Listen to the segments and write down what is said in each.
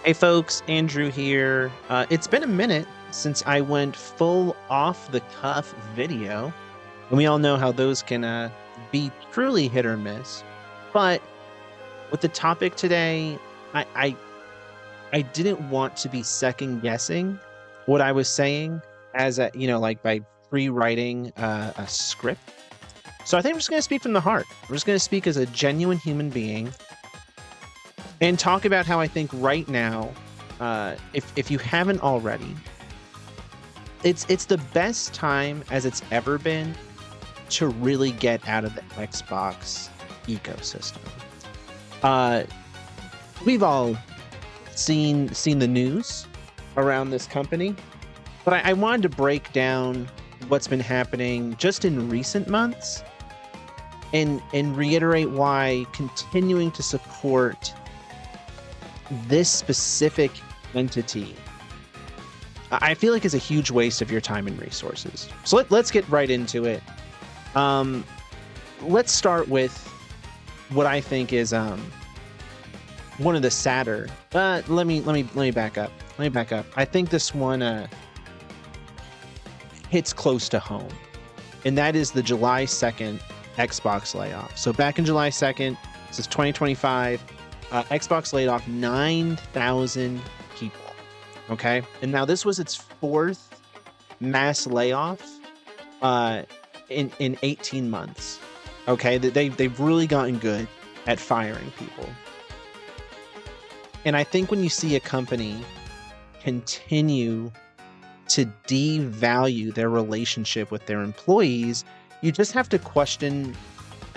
Hey folks, Andrew here. It's been a minute since I went full off the cuff video, and we all know how those can be truly hit or miss. But with the topic today, I, I I didn't want to be second guessing what I was saying as like by pre-writing a script. So I think I'm just going to speak from the heart. I'm just going to speak as a genuine human being and talk about how I think right now, if you haven't already, it's the best time as it's ever been to really get out of the Xbox ecosystem. We've all seen the news around this company, but I wanted to break down what's been happening just in recent months and reiterate why continuing to support this specific entity, I feel like is a huge waste of your time and resources. So let's get right into it. Let's start with what I think is one of the sadder. Let me back up. I think this one hits close to home, and that is the July 2nd Xbox layoff. So back in July 2nd, this is 2025. Xbox laid off 9,000 people. Okay, and now this was its fourth mass layoff in 18 months. Okay, they've really gotten good at firing people. And I think when you see a company continue to devalue their relationship with their employees, you just have to question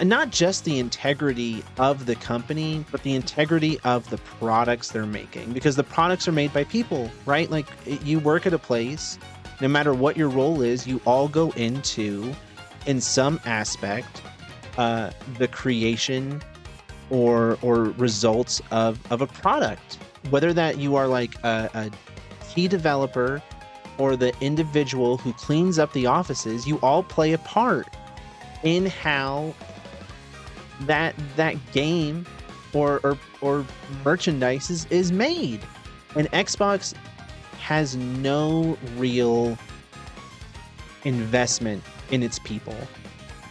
not just the integrity of the company, but the integrity of the products they're making, because the products are made by people, right? Like, you work at a place, no matter what your role is, you all go into, in some aspect, the creation or results of a product, whether that you are like a key developer or the individual who cleans up the offices. You all play a part in how that game or merchandise is made. And Xbox has no real investment in its people,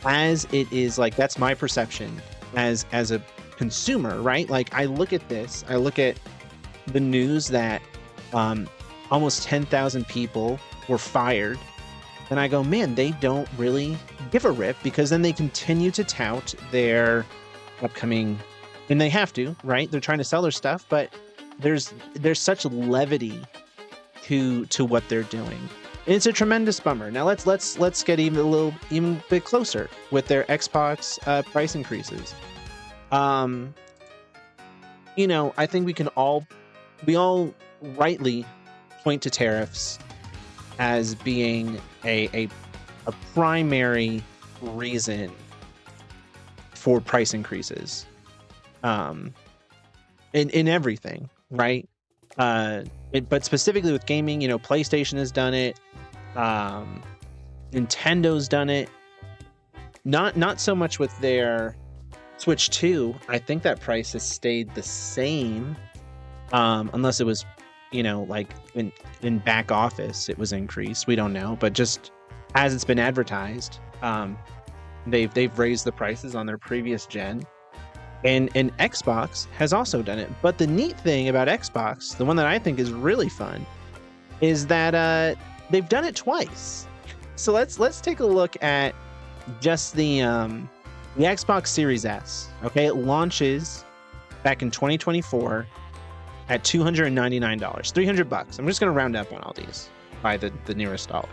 as it is, like, that's my perception as a consumer, right? Like, I look at the news that almost 10,000 people were fired, and I go, man, they don't really give a rip, because then they continue to tout their upcoming, and they have to, right? They're trying to sell their stuff, but there's such levity to what they're doing. And it's a tremendous bummer. Now let's get even bit closer with their Xbox price increases. I think we all rightly point to tariffs as being a primary reason for price increases in everything, right? But specifically with gaming, PlayStation has done it, Nintendo's done it, not so much with their Switch 2. I think that price has stayed the same, unless it was, like in back office it was increased. We don't know, but just as it's been advertised, they've raised the prices on their previous gen, and Xbox has also done it. But the neat thing about Xbox, the one that I think is really fun, is that they've done it twice. So let's take a look at just the Xbox Series S. Okay, it launches back in 2024 at $299, $300. I'm just going to round up on all these by the nearest dollar.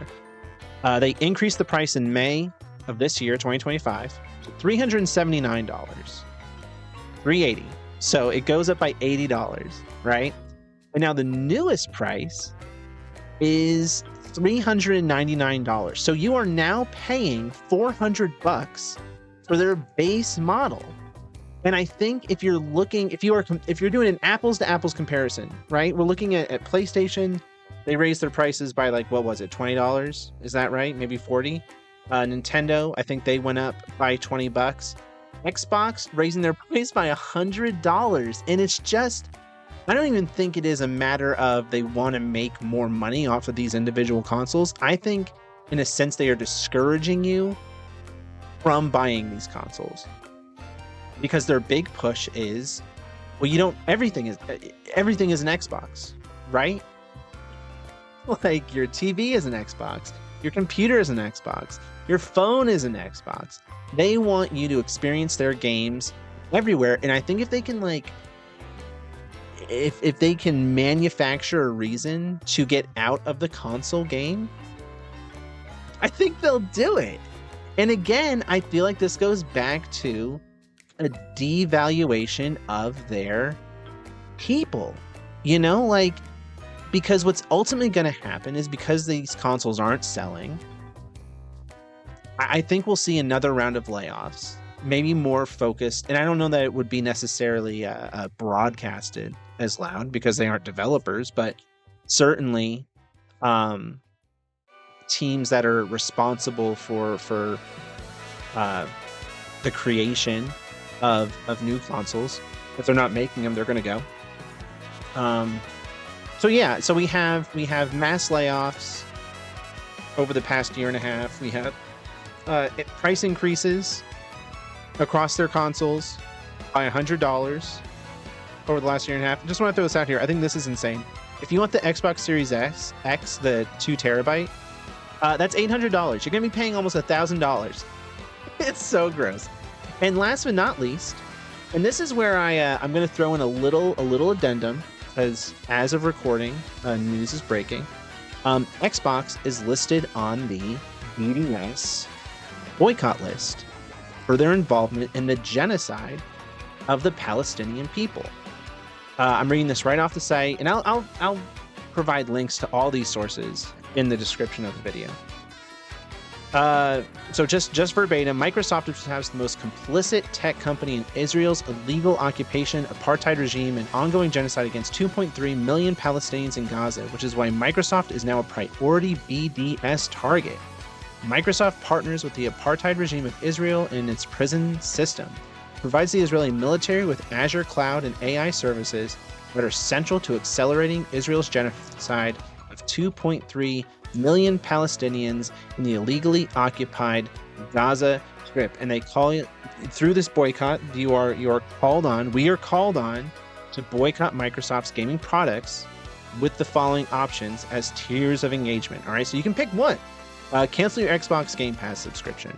They increased the price in May of this year, 2025, to $379, $380. So it goes up by $80, right? And now the newest price is $399. So you are now paying $400 for their base model. And I think if you're doing an apples to apples comparison, right? We're looking at PlayStation. They raised their prices by, like, what was it, $20? Is that right? Maybe 40. Nintendo, I think they went up by $20. Xbox raising their price by $100, and it's just I don't even think it is a matter of they want to make more money off of these individual consoles. I think, in a sense, they are discouraging you from buying these consoles because their big push is, well, you don't. Everything is an Xbox, right? Like your TV is an Xbox, your computer is an Xbox, your phone is an Xbox. They want you to experience their games everywhere, and I think if they can if they can manufacture a reason to get out of the console game, I think they'll do it. And again, I feel like this goes back to a devaluation of their people, you know, like, because what's ultimately going to happen is because these consoles aren't selling, I think we'll see another round of layoffs, maybe more focused. And I don't know that it would be necessarily broadcasted as loud because they aren't developers, but certainly teams that are responsible for the creation of new consoles, if they're not making them, they're going to go. So yeah, so we have mass layoffs over the past year and a half. We have price increases across their consoles by $100 over the last year and a half. I just want to throw this out here. I think this is insane. If you want the Xbox Series X, the 2 terabyte, that's $800. You're going to be paying almost $1,000. It's so gross. And last but not least, and this is where I'm going to throw in a little addendum, because as of recording, news is breaking. Xbox is listed on the BDS Boycott list for their involvement in the genocide of the Palestinian people. I'm reading this right off the site, and I'll provide links to all these sources in the description of the video. So just verbatim, Microsoft is perhaps the most complicit tech company in Israel's illegal occupation, apartheid regime, and ongoing genocide against 2.3 million Palestinians in Gaza, which is why Microsoft is now a priority BDS target. Microsoft partners with the apartheid regime of Israel in its prison system, provides the Israeli military with Azure cloud and AI services that are central to accelerating Israel's genocide of 2.3 million Palestinians in the illegally occupied Gaza Strip. And they call it, through this boycott, we are called on to boycott Microsoft's gaming products with the following options as tiers of engagement. All right, so you can pick one. Cancel your Xbox Game Pass subscription,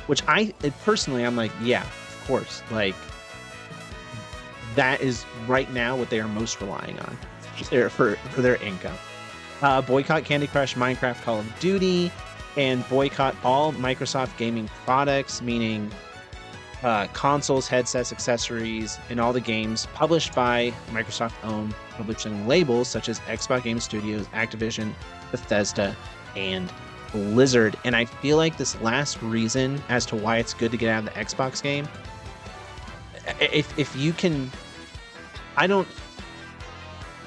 which I'm like, yeah, of course. Like, that is right now what they are most relying on for their income. Boycott Candy Crush, Minecraft, Call of Duty, and boycott all Microsoft gaming products, meaning consoles, headsets, accessories, and all the games published by Microsoft-owned publishing labels such as Xbox Game Studios, Activision, Bethesda, and Blizzard. And I feel like this last reason as to why it's good to get out of the Xbox game, if you can,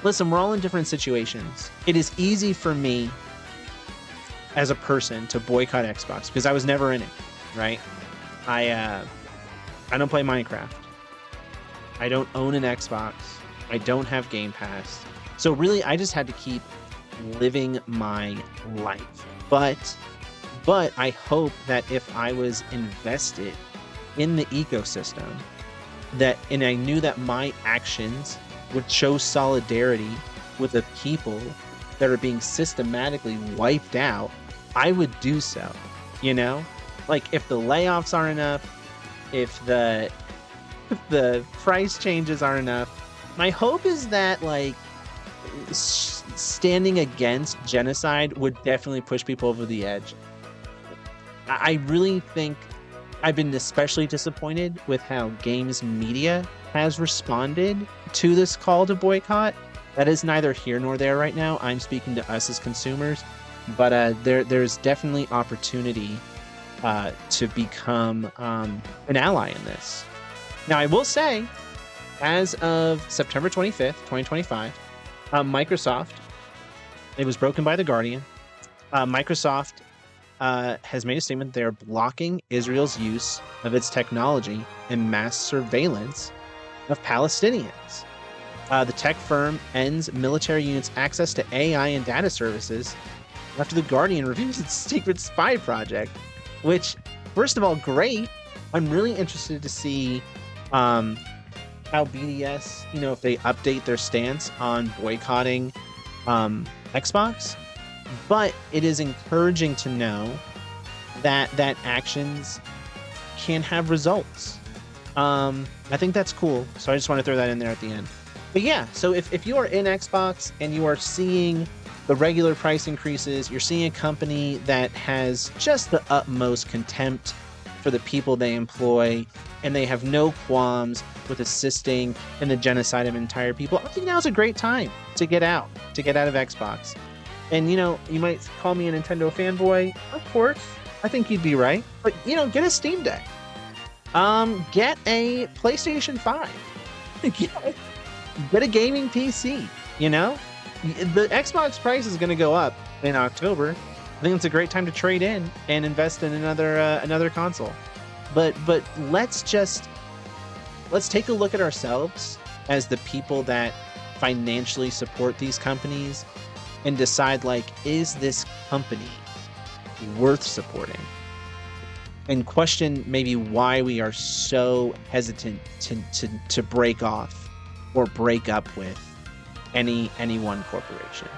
listen, we're all in different situations. It is easy for me as a person to boycott Xbox because I was never in it, right? I don't play Minecraft. I don't own an Xbox. I don't have Game Pass. So really, I just had to keep living my life. But I hope that if I was invested in the ecosystem, and I knew that my actions would show solidarity with the people that are being systematically wiped out, I would do so. You know, like if the layoffs aren't enough, if the price changes aren't enough, my hope is that like standing against genocide would definitely push people over the edge. I really think I've been especially disappointed with how games media has responded to this call to boycott. That is neither here nor there right now. I'm speaking to us as consumers, but there's definitely opportunity to become an ally in this. Now, I will say, as of September 25th, 2025, Microsoft, it was broken by The Guardian, Microsoft has made a statement they're blocking Israel's use of its technology in mass surveillance of Palestinians. The tech firm ends military units' access to AI and data services after the Guardian reviews its secret spy project. Which, first of all, great. I'm really interested to see how BDS, if they update their stance on boycotting Xbox. But it is encouraging to know that actions can have results. I think that's cool. So I just want to throw that in there at the end. But yeah, so if you are in Xbox and you are seeing the regular price increases, you're seeing a company that has just the utmost contempt for the people they employ, and they have no qualms with assisting in the genocide of entire people, I think now's a great time to get out of Xbox. And you might call me a Nintendo fanboy. Of course, I think you'd be right. But get a Steam Deck. Get a PlayStation 5. Get a gaming PC. The Xbox price is going to go up in October. I think it's a great time to trade in and invest in another console. But let's take a look at ourselves as the people that financially support these companies and decide, is this company worth supporting? And question maybe why we are so hesitant to break off or break up with any one corporation.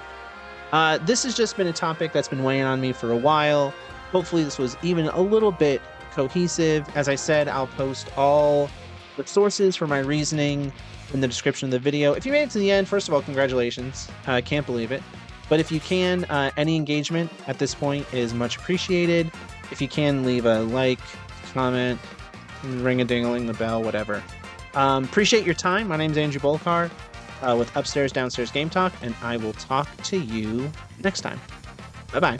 This has just been a topic that's been weighing on me for a while. Hopefully this was even a little bit cohesive. As I said, I'll post all the sources for my reasoning in the description of the video. If you made it to the end, first of all, congratulations. I can't believe it. But if you can, any engagement at this point is much appreciated. If you can, leave a like, comment, ring-a-ding-a-ling the bell, whatever. Appreciate your time. My name's Andrew Bolkar with Upstairs Downstairs Game Talk, and I will talk to you next time. Bye-bye.